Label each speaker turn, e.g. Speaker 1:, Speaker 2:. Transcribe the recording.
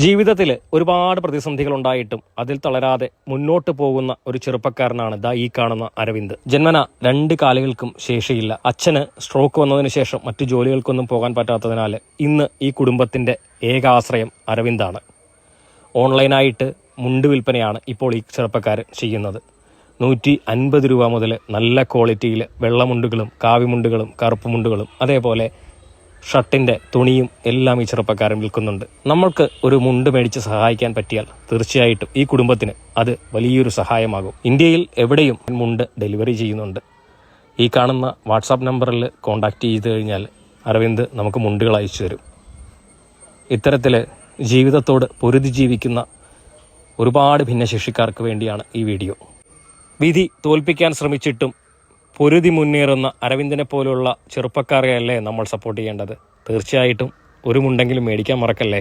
Speaker 1: ജീവിതത്തിൽ ഒരുപാട് പ്രതിസന്ധികൾ ഉണ്ടായിട്ടും അതിൽ തളരാതെ മുന്നോട്ട് പോകുന്ന ഒരു ചെറുപ്പക്കാരനാണ് ഈ കാണുന്ന അരവിന്ദ്. ജന്മന 2 കാലുകൾക്കും ശേഷിയില്ല. അച്ഛന് സ്ട്രോക്ക് വന്നതിന് ശേഷം മറ്റു ജോലികൾക്കൊന്നും പോകാൻ പറ്റാത്തതിനാൽ ഇന്ന് ഈ കുടുംബത്തിന്റെ ഏക ആശ്രയം അരവിന്ദാണ്. ഓൺലൈനായിട്ട് മുണ്ട് വിൽപ്പനയാണ് ഇപ്പോൾ ഈ ചെറുപ്പക്കാരൻ ചെയ്യുന്നത്. 150 രൂപ മുതൽ നല്ല ക്വാളിറ്റിയിൽ വെള്ളമുണ്ടുകളും കാവിമുണ്ടുകളും കറുപ്പുമുണ്ടുകളും അതേപോലെ ഷർട്ടിൻ്റെ തുണിയും എല്ലാം ഈ ചെറുപ്പക്കാരൻ വിൽക്കുന്നുണ്ട്. നമ്മൾക്ക് ഒരു മുണ്ട് മേടിച്ച് സഹായിക്കാൻ പറ്റിയാൽ തീർച്ചയായിട്ടും ഈ കുടുംബത്തിന് അത് വലിയൊരു സഹായമാകും. ഇന്ത്യയിൽ എവിടെയും മുണ്ട് ഡെലിവറി ചെയ്യുന്നുണ്ട്. ഈ കാണുന്ന വാട്സാപ്പ് നമ്പറിൽ കോൺടാക്റ്റ് ചെയ്ത് കഴിഞ്ഞാൽ അരവിന്ദ് നമുക്ക് മുണ്ടുകൾ അയച്ചു തരും. ഇത്തരത്തിൽ ജീവിതത്തോട് പൊരുതി ജീവിക്കുന്ന ഒരുപാട് ഭിന്നശേഷിക്കാർക്ക് വേണ്ടിയാണ് ഈ വീഡിയോ. വിധി തോൽപ്പിക്കാൻ ശ്രമിച്ചിട്ടും പൊരുതി മുന്നേറുന്ന അരവിന്ദിനെ പോലുള്ള ചെറുപ്പക്കാരെയല്ലേ നമ്മൾ സപ്പോർട്ട് ചെയ്യേണ്ടത്. തീർച്ചയായിട്ടും ഒരു മുണ്ടെങ്കിലും മേടിക്കാൻ മറക്കല്ലേ.